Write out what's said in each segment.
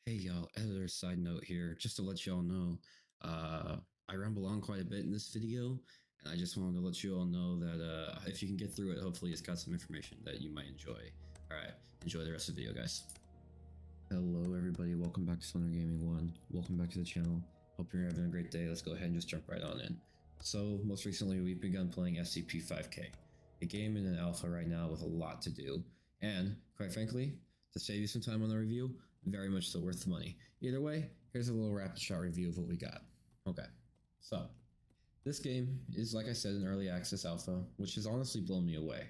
Hey y'all, editor side note here, just to let y'all know, I ramble on quite a bit in this video, and I just wanted to let you all know that if you can get through it, hopefully it's got some information that you might enjoy. Alright, enjoy the rest of the video, guys. Hello everybody, welcome back to Stoner Gaming 1, welcome back to the channel, hope you're having a great day. Let's go ahead and just jump right on in. So, most recently we've begun playing SCP-5K, a game in an alpha right now with a lot to do, and, quite frankly, to save you some time on the review, very much so worth the money. Either way, here's a little rapid shot review of what we got. Okay, so this game is, like I said, an early access alpha, which has honestly blown me away.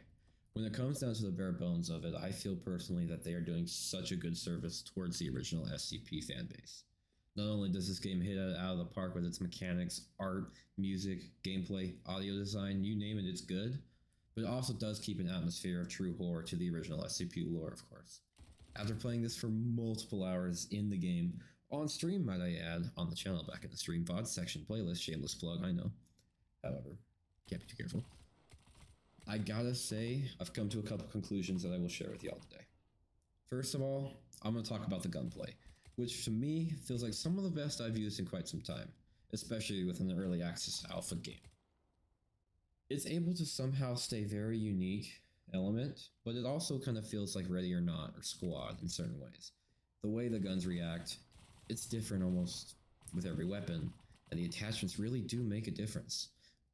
When it comes down to the bare bones of it, I feel personally that they are doing such a good service towards the original SCP fanbase. Not only does this game hit it out of the park with its mechanics, art, music, gameplay, audio design, you name it, it's good, but it also does keep an atmosphere of true horror to the original SCP lore, of course. After playing this for multiple hours in the game, on stream might I add, on the channel back in the stream VOD section playlist, shameless plug, I know. However, can't be too careful. I gotta say, I've come to a couple conclusions that I will share with y'all today. First of all, I'm gonna talk about the gunplay, which to me feels like some of the best I've used in quite some time, especially within an early access alpha game. It's able to somehow stay very unique element, but it also kind of feels like Ready or Not or Squad in certain ways. The way the guns react, it's different almost with every weapon, and the attachments really do make a difference.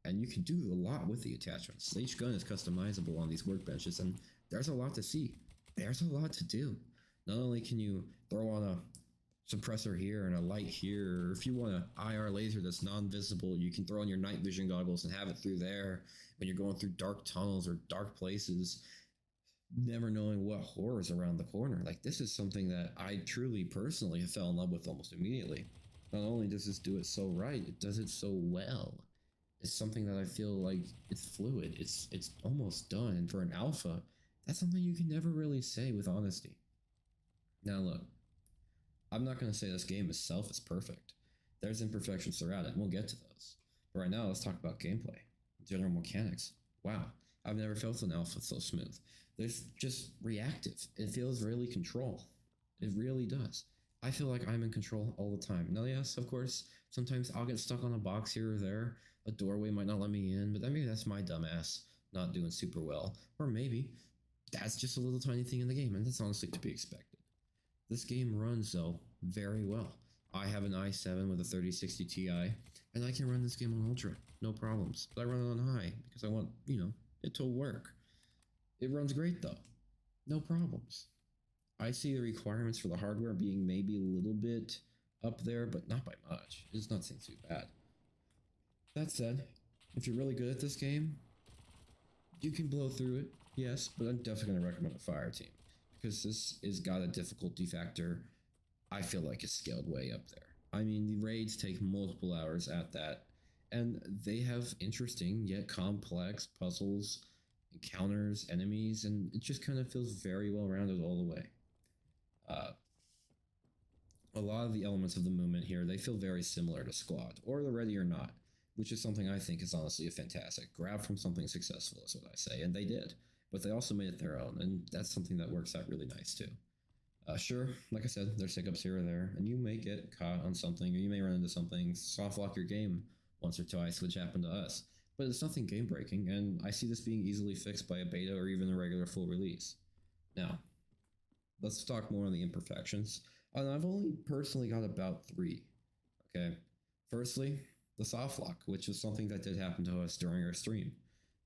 And you can do a lot with the attachments. Each gun is customizable on these workbenches, and there's a lot to see. There's a lot to do. Not only can you throw on a suppressor here and a light here, or if you want an IR laser that's non-visible, you can throw on your night vision goggles and have it through there when you're going through dark tunnels or dark places, never knowing what horror is around the corner. Like, this is something that I truly personally have fell in love with almost immediately. Not only does this do it so right, it does it so well. It's something that I feel like it's fluid, it's almost done, and for an alpha, that's something you can never really say with honesty. Now look, I'm not going to say this game itself is perfect. There's imperfections throughout it, and we'll get to those. But right now, let's talk about gameplay. General mechanics. Wow, I've never felt an alpha so smooth. There's just reactive. It feels really control. It really does. I feel like I'm in control all the time. Now, yes, of course, sometimes I'll get stuck on a box here or there. A doorway might not let me in, but maybe that's my dumbass not doing super well. Or maybe that's just a little tiny thing in the game, and that's honestly to be expected. This game runs, though, very well. I have an i7 with a 3060 Ti, and I can run this game on Ultra, no problems. But I run it on high, because I want, it to work. It runs great, though. No problems. I see the requirements for the hardware being maybe a little bit up there, but not by much. It's not saying too bad. That said, if you're really good at this game, you can blow through it, yes, but I'm definitely going to recommend a fire team. Because this has got a difficulty factor I feel like is scaled way up there. I mean, the raids take multiple hours at that, and they have interesting yet complex puzzles, encounters, enemies, and it just kind of feels very well rounded all the way. A lot of the elements of the movement here, they feel very similar to Squad, or the Ready or Not, which is something I think is honestly a fantastic. Grab from something successful is what I say, and they did. But they also made it their own, and that's something that works out really nice too. Sure, like I said, there's hiccups here or there, and you may get caught on something, or you may run into something, soft lock your game once or twice, which happened to us. But it's nothing game breaking, and I see this being easily fixed by a beta or even a regular full release. Now, let's talk more on the imperfections, and I've only personally got about 3. Okay, firstly, the soft lock, which is something that did happen to us during our stream.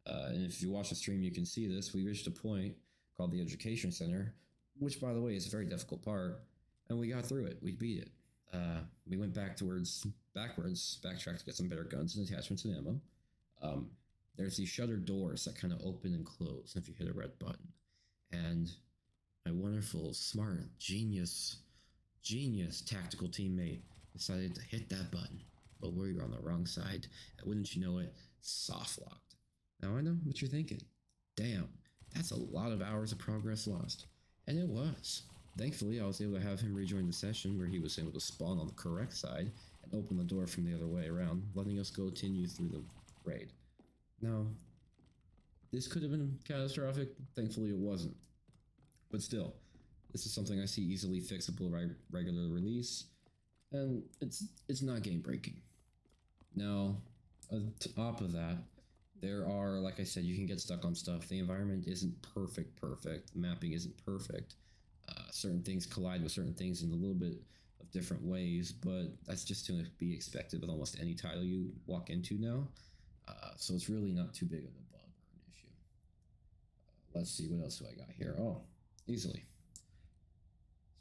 And if you watch the stream, you can see this. We reached a point called the Education Center, which, by the way, is a very difficult part, and we got through it. We beat it. We went backwards, backtracked to get some better guns and attachments and ammo. There's these shuttered doors that kind of open and close if you hit a red button. And my wonderful, smart, genius tactical teammate decided to hit that button, but we were on the wrong side, and wouldn't you know it, soft locked. Now I know what you're thinking. Damn, that's a lot of hours of progress lost. And it was. Thankfully, I was able to have him rejoin the session where he was able to spawn on the correct side and open the door from the other way around, letting us continue through the raid. Now, this could have been catastrophic. Thankfully, it wasn't. But still, This is something I see easily fixable regular release, and it's not game breaking. Now, on top of that, there are, like I said, you can get stuck on stuff. The environment isn't perfect. The mapping isn't perfect. Certain things collide with certain things in a little bit of different ways, but that's just to be expected with almost any title you walk into now. So it's really not too big of a bug or an issue. Let's see, what else do I got here? Oh, easily.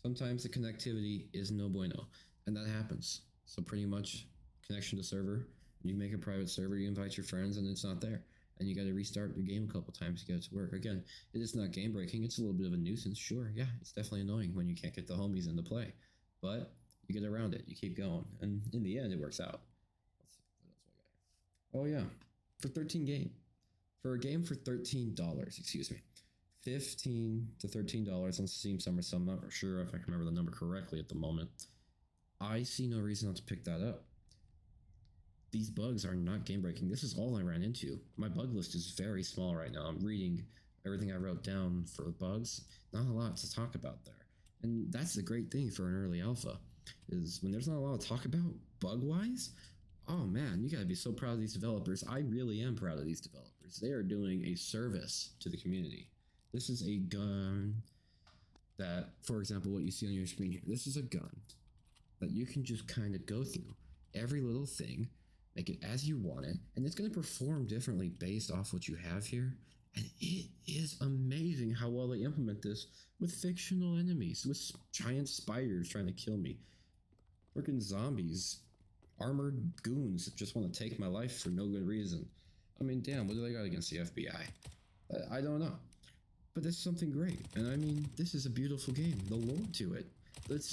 Sometimes the connectivity is no bueno, and that happens. So pretty much connection to server, you make a private server, you invite your friends, and it's not there. And you got to restart your game a couple times to get it to work. Again, it is not game breaking. It's a little bit of a nuisance. Sure, yeah, it's definitely annoying when you can't get the homies into play. But you get around it. You keep going. And in the end, it works out. Let's see, what else do I got here? Oh, yeah. For 13 game. For a game for $13, excuse me. $15 to $13 on Steam Summer Sale. I'm not sure if I can remember the number correctly at the moment. I see no reason not to pick that up. These bugs are not game breaking. This is all I ran into. My bug list is very small right now. I'm reading everything I wrote down for bugs. Not a lot to talk about there. And that's the great thing for an early alpha, is when there's not a lot to talk about bug-wise, oh man, you gotta be so proud of these developers. I really am proud of these developers. They are doing a service to the community. This is a gun that, for example, what you see on your screen here, this is a gun that you can just kind of go through every little thing, make it as you want it, and it's going to perform differently based off what you have here. And it is amazing how well they implement this with fictional enemies, with giant spiders trying to kill me, freaking zombies, armored goons that just want to take my life for no good reason. I mean, damn, what do they got against the FBI? I don't know. But this is something great, and I mean, this is a beautiful game. The lore to it. It's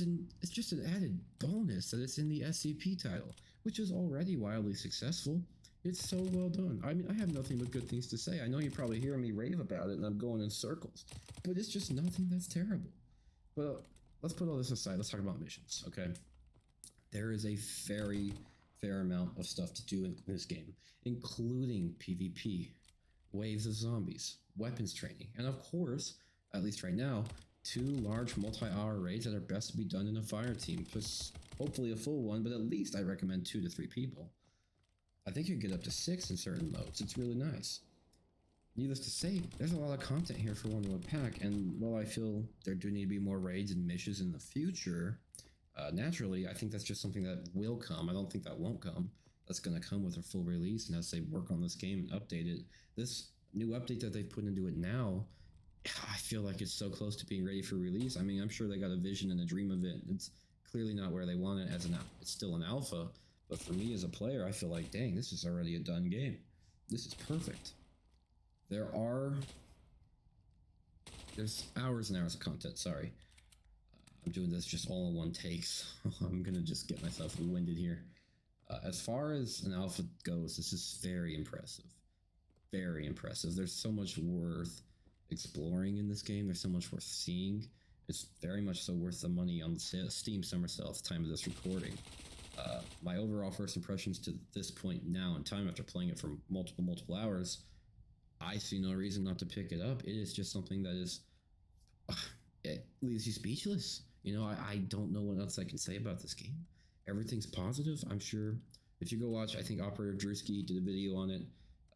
just an added bonus that it's in the SCP title, which is already wildly successful. It's so well done. I mean, I have nothing but good things to say. I know you probably hear me rave about it, and I'm going in circles, but it's just nothing that's terrible. But let's put all this aside. Let's talk about missions, okay? There is a very fair amount of stuff to do in this game, including PvP, waves of zombies, weapons training, and of course, at least right now, 2 large multi-hour raids that are best to be done in a fire team, plus hopefully a full one, but at least I recommend 2 to 3 people. I think you can get up to 6 in certain modes. It's really nice. Needless to say, there's a lot of content here for one to unpack, and while I feel there do need to be more raids and missions in the future, naturally, I think that's just something that will come. I don't think that won't come. That's going to come with a full release, and as they work on this game and update it, this new update that they've put into it now, I feel like it's so close to being ready for release. I mean, I'm sure they got a vision and a dream of it. It's clearly not where they want it as it's still an alpha, but for me as a player, I feel like, dang, this is already a done game. This is perfect. There's hours and hours of content, sorry. I'm doing this just all in one take, so I'm gonna just get myself winded here. As far as an alpha goes, this is very impressive. Very impressive. There's so much worth exploring in this game. There's so much worth seeing. It's very much so worth the money on the Steam Summer Sale at the time of this recording. My overall first impressions to this point now in time, after playing it for multiple hours, I see no reason not to pick it up. It is just something that is, it leaves you speechless. You know, I don't know what else I can say about this game. Everything's positive. I'm sure if you go watch, I think Operator Drewski did a video on it.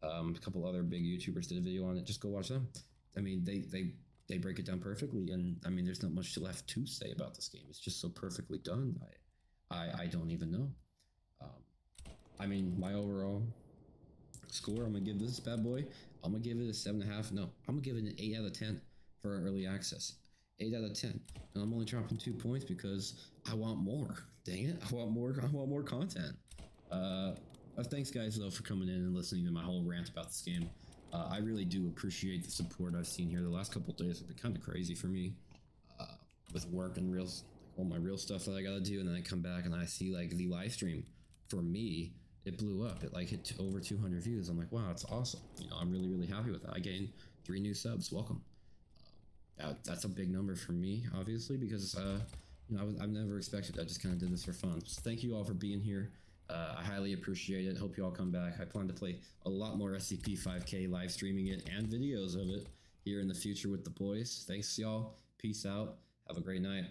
A couple other big YouTubers did a video on it. Just go watch them. I mean, they break it down perfectly, and I mean, there's not much left to say about this game. It's just so perfectly done. I don't even know. I mean, my overall score, I'm gonna give this bad boy, I'm gonna give it a 7.5. No, I'm gonna give it an 8 out of 10 for early access. 8 out of 10, and I'm only dropping 2 points because I want more. Dang it, I want more content. Thanks guys though for coming in and listening to my whole rant about this game. I really do appreciate the support I've seen here. The last couple of days have been kind of crazy for me, with work and all my real stuff that I gotta do, and then I come back and I see like the live stream. For me, it blew up. It like hit over 200 views. I'm like, wow, it's awesome. You know, I'm really happy with that. I gained 3 new subs. Welcome. That's a big number for me, obviously, because you know, I've never expected it. I just kind of did this for fun. So thank you all for being here. I highly appreciate it. Hope you all come back. I plan to play a lot more SCP-5K, live streaming it and videos of it here in the future with the boys. Thanks, y'all. Peace out. Have a great night.